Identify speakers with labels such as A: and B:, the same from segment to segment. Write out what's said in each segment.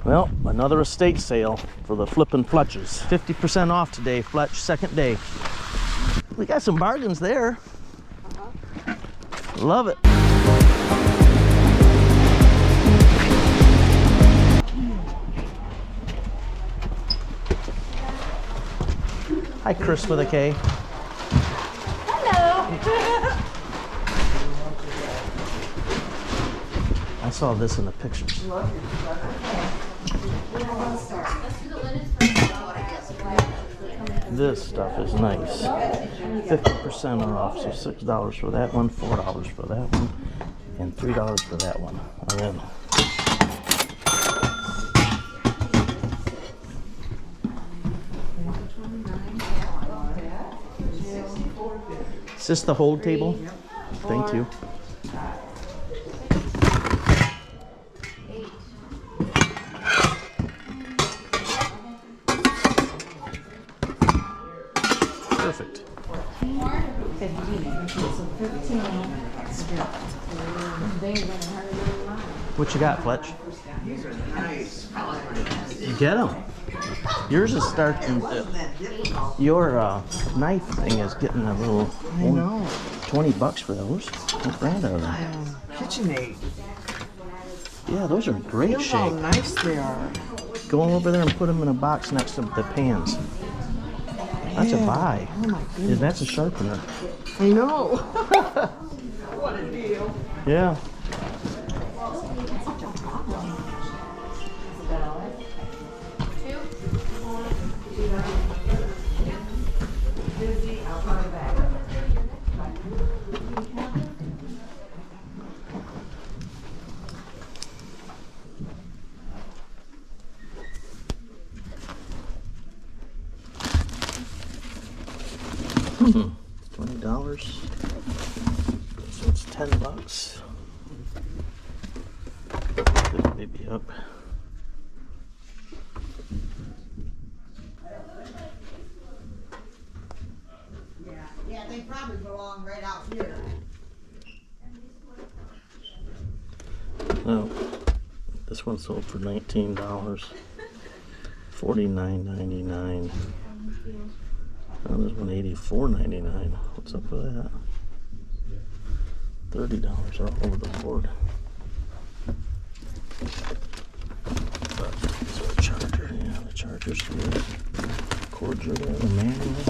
A: Well, another estate sale for the flippin' fletches. 50% off today, fletch, second day. We got some bargains there. Love it. Hi, Chris with a K.
B: Hello.
A: I saw this in the pictures. This stuff is nice. 50% off, so $6 for that one, $4 for that one, and $3 for that one. And then is this the hold table? Thank you. Perfect.
B: 15.
A: What you got, Fletch?
C: These are nice.
A: You get them. Yours is starting. Your knife thing is getting a little.
C: I know.
A: $20 for those. What brand are they?
C: KitchenAid.
A: Yeah, those are in great
C: Look how
A: shape.
C: nice they are.
A: Go over there and put them in a box next to the pans. That's a buy.
C: Oh my goodness.
A: That's a sharpener.
C: I know. What a deal.
A: Yeah. $20. So it's $10. Pick the baby up.
D: Yeah, they probably belong right out here.
A: Oh, this one sold for $19. $49.99. Oh, there's one $84.99. What's up with that? $30 all over the board. But it's a charger. Yeah, the charger's here. Cords are there. The manual.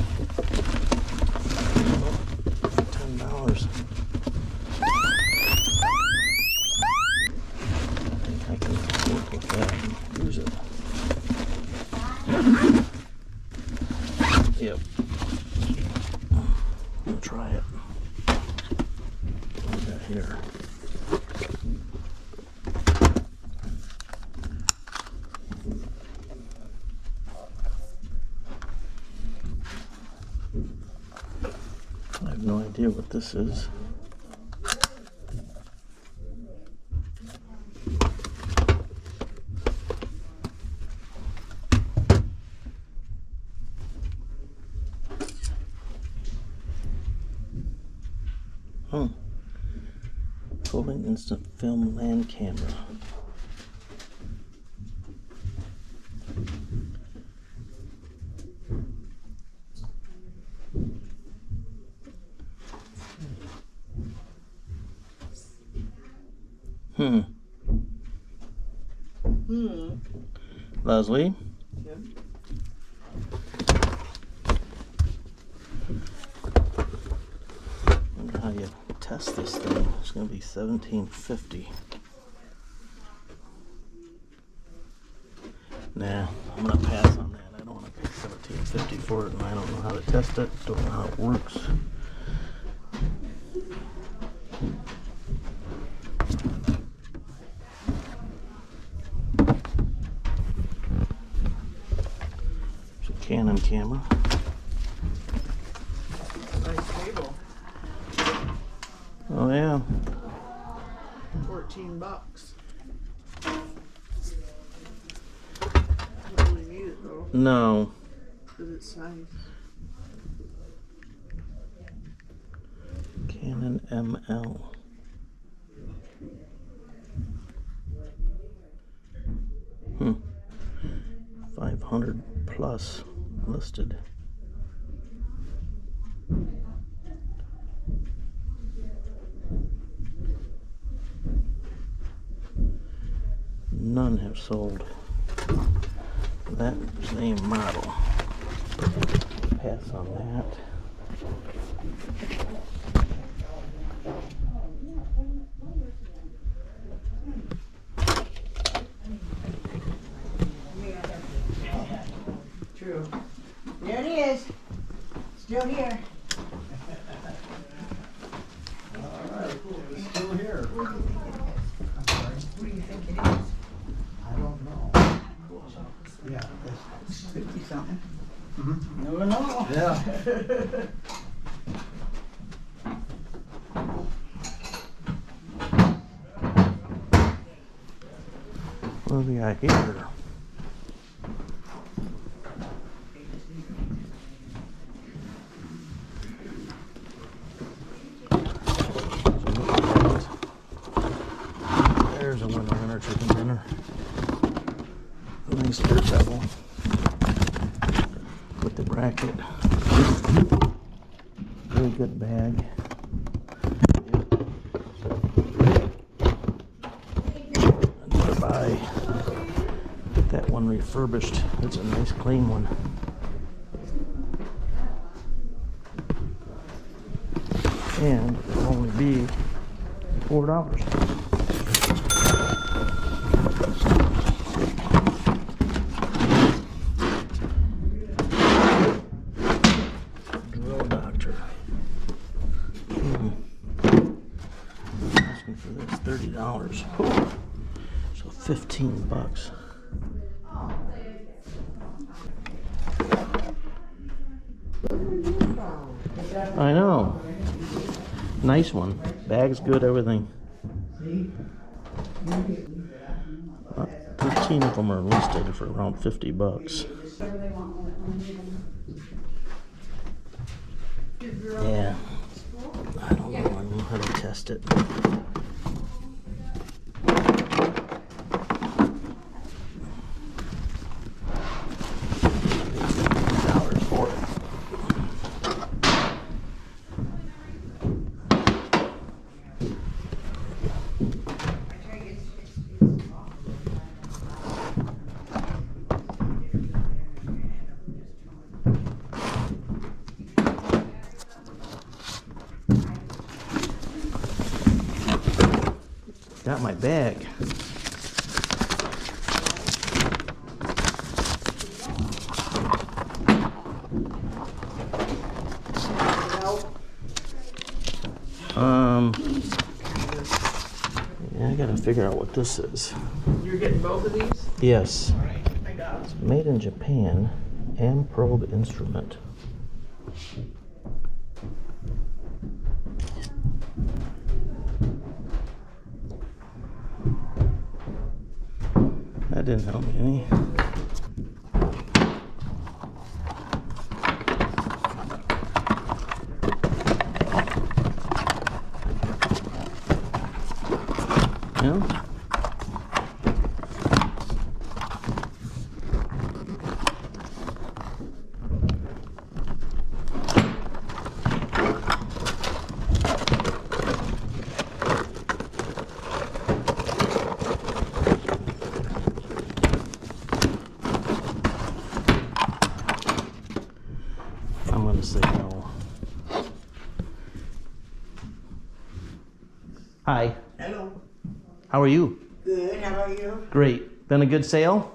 A: $10. I can work with that and use it. Yep. I'll try it. What we got here? I have no idea what this is. Oh, folding instant film land camera. Leslie?
C: Yep.
A: Wonder how you test this thing. It's gonna be $17.50. Nah, I'm gonna pass on that. I don't wanna pay $17.50 for it, and I don't know how to test it. Don't know how it works. It's a Canon camera.
C: Nice table.
A: Oh yeah.
C: $14. Don't really need it though,
A: No.
C: because it's nice.
A: Canon ML. 500 plus listed. None have sold that same model. Pass on that.
D: True. There it is. Still here.
B: Alright, it's still here.
D: Who do you think it is?
B: I don't know. Yeah, that's
D: 50 something.
B: mm-hmm.
D: Never know.
B: Yeah.
A: What do we got here? There's a winner chicken dinner. A nice dirt bevel with the bracket. Really good bag. Another buy. Get that one refurbished. It's a nice clean one. And it'll only be $4. Drill doctor. Asking for this $30. So $15. I know. Nice one. Bag's good, everything. 13 of them are listed for around $50. Yeah. I don't know how to test it. $50 for it. Got my bag. Yeah, I gotta figure out what this is.
C: You're getting both of these?
A: Yes.
C: All right, I got it.
A: Made in Japan. And probe instrument. That didn't help me any. Yeah. I'm gonna say no. Hi.
D: Hello.
A: How are you?
D: Good. How about you?
A: Great. Been a good sale?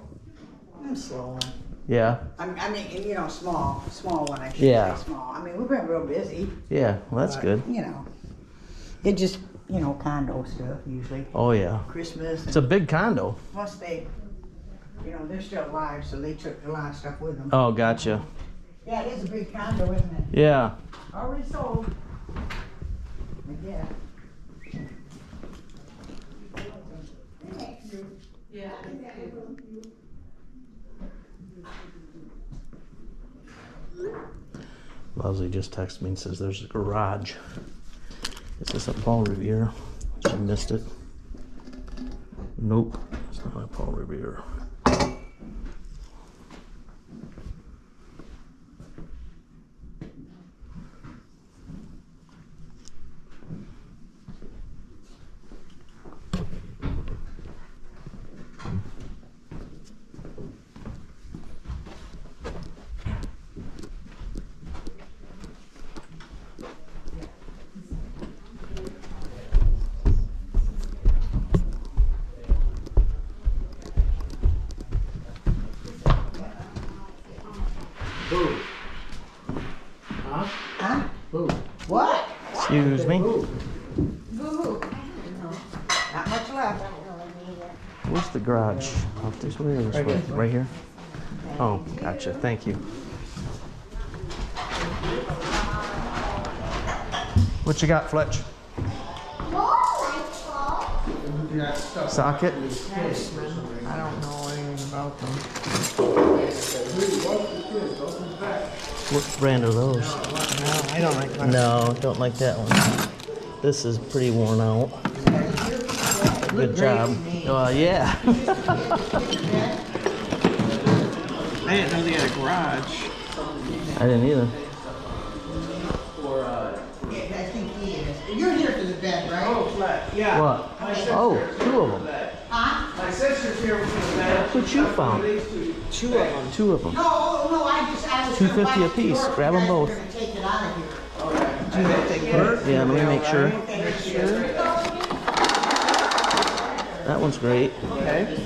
D: I'm slow.
A: Yeah.
D: I mean, you know, small one. I should
A: Yeah.
D: say small. I mean, we've been real busy.
A: Yeah. Well, that's
D: but,
A: good.
D: You know, it just, you know, condo stuff usually.
A: Oh yeah.
D: Christmas.
A: It's a big condo.
D: Plus they, you know, they're still alive, so they took a lot of stuff with them.
A: Oh, gotcha.
D: Yeah, it is a big condo, isn't it?
A: Yeah.
D: Already sold. Yeah.
A: Leslie just texted me and says there's a garage. Is this a Paul Revere? She missed it. Nope, it's not a Paul Revere.
B: Boo. Huh?
D: Huh?
B: Boo.
D: What?
A: Excuse me.
B: Boo.
D: Boo-hoo. Not much left.
A: Where's the garage? Off this way or this way? Right here? Oh, gotcha. Thank you. What you got, Fletch? Socket?
C: I don't know anything about them.
A: What brand are those?
C: No, I don't like that.
A: No, don't like that one. This is pretty worn out. Good job. Yeah.
C: I didn't know they had a garage.
A: I didn't either.
D: Yeah, I think he is. You're here for the bed, right?
B: Oh, flat. Yeah.
A: What? Oh, two of them.
D: Huh?
B: My sister's here for the bed.
A: That's what you found.
C: Two of them.
A: Two of them.
D: No, I was
A: $2.50
D: gonna buy
A: a piece.
D: yours.
A: Grab 'em
D: You guys
A: both.
D: were gonna take it out of here.
C: Do you think they work?
A: Yeah, let me make sure.
C: Make sure.
A: That one's great.
C: Okay.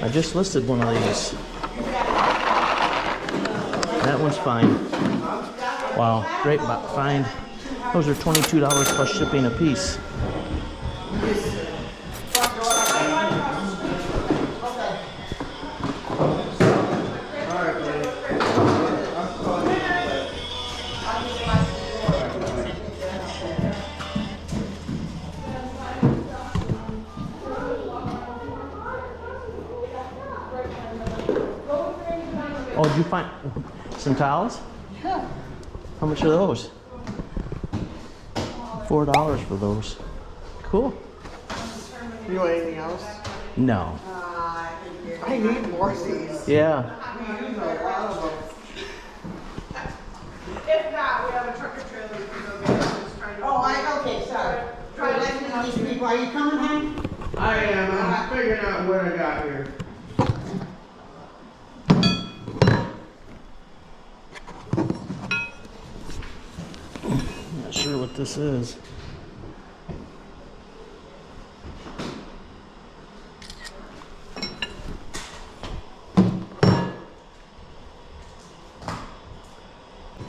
A: I just listed one of these. That one's fine. Wow, great find. Those are $22 plus shipping a piece. Oh, did you find some towels?
D: Yeah.
A: How much are those? $4 for those. Cool.
C: You want anything else?
A: No.
C: I need more of these.
A: Yeah.
E: If not, we have a trucker trailer we can go get. Just trying to.
D: Oh, okay, sorry. Try listening to these people. Are you coming, honey?
B: I am. I'm figuring out what I got here.
A: Not sure what this is.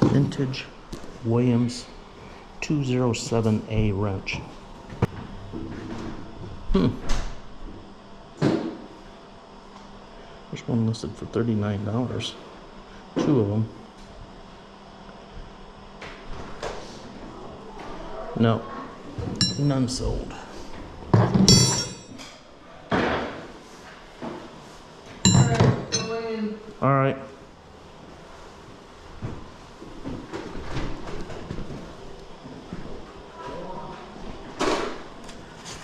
A: Vintage Williams 207A wrench. There's one listed for $39. Two of them. No, none sold. All right.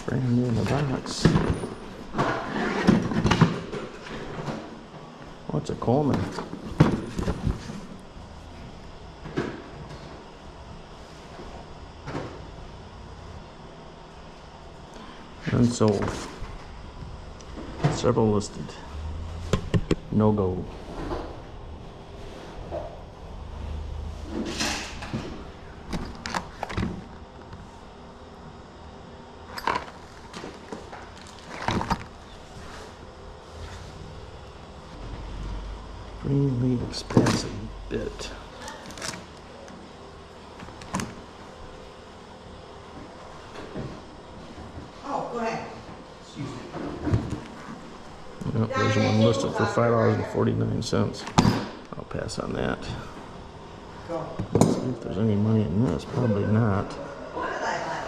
A: Brand new in the box. What's a Coleman? Unsold. Several listed. No go. Extremely expensive bit.
D: Oh, go ahead.
A: Yep, there's one listed for $5.49. I'll pass on that. Let's see if there's any money in this. Probably not.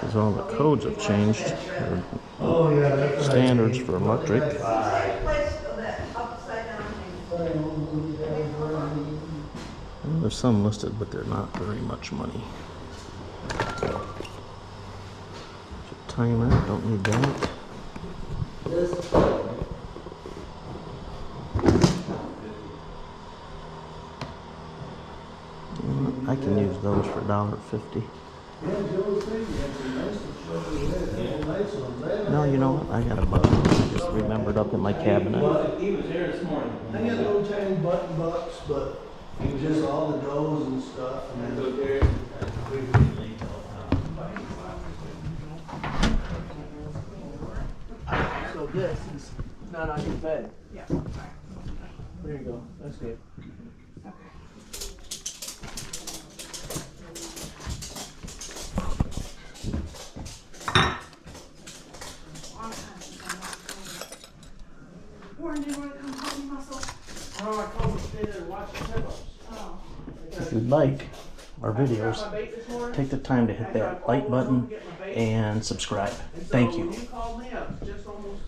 A: Because all the codes have changed. Or standards for electric. Well, there's some listed, but they're not very much money. Timer, don't need that. I can use those for $1.50. No, you know what? I got a bunch of them. I just remembered up in my cabinet.
F: He was here this morning.
B: I got little tiny button bucks, but it was just all the doughs and stuff. And then
C: So this is not on your bed.
E: Yeah.
C: There you go. That's good.
B: No, I come and stay there and watch the sit-ups.
A: If you like our videos, take the time to hit that like button and subscribe. Thank you.
B: When you called me, I was just almost,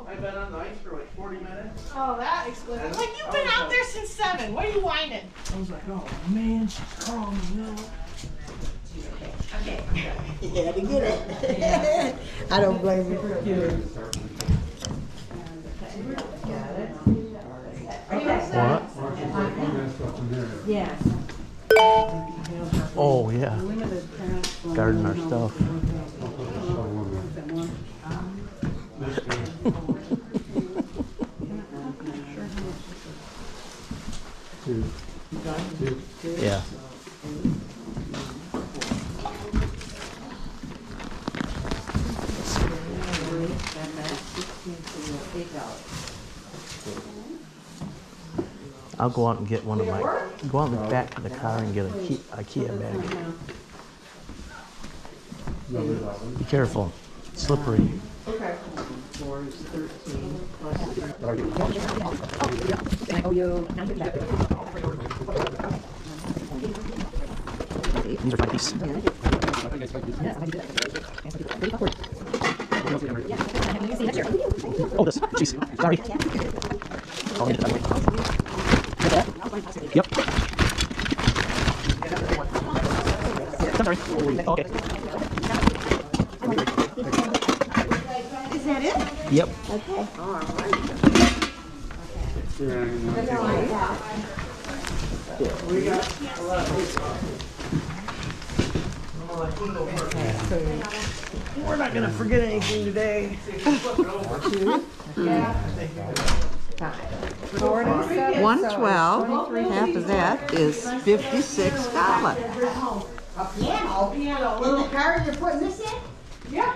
B: I've been on the ice for like 40 minutes.
E: Oh, that explains it. Like, you've been out there since 7. What are you whining?
B: I was like, oh man, she's calling me now.
D: You had to get it. I don't blame you.
A: What?
C: Yes.
A: Oh, yeah. Garden our stuff. Yeah. I'll go out and get one of my, go out in the back of the car and get a IKEA bag. Be careful, it's slippery.
E: Okay.
A: These are 5 piece. Oh, this. Jeez. Sorry. I'll need it that way. Yep. I'm sorry. Okay.
D: Is that it?
A: Yep.
B: We're not gonna forget anything today.
C: 112. Half of that is $56.
D: Piano. Little car you're putting this in?
E: Yeah.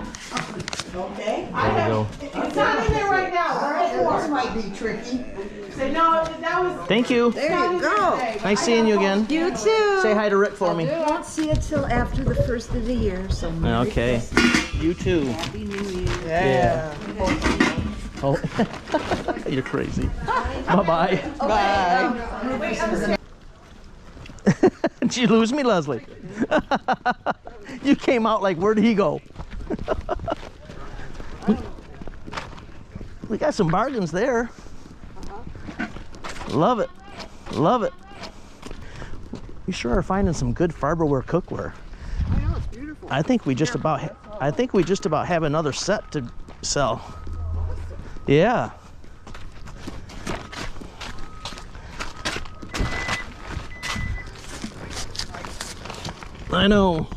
D: Okay.
E: I
A: There we go.
E: have, it's not in there right now. We're at
D: This
E: 4.
D: might be tricky.
E: So, no, that was.
A: Thank you.
C: There you go.
A: Nice seeing you again.
C: You too.
A: Say hi to Rick for me.
C: Won't see it till after the 1st of the year, so Merry
A: Okay. You too.
C: Happy New Year.
A: Yeah. Oh, you're crazy. Bye-bye.
C: Bye.
A: Did you lose me, Leslie? You came out like, where'd he go? We got some bargains there. Love it. Love it. We sure are finding some good Farberware cookware. I think we just about have another set to sell. Yeah. I know.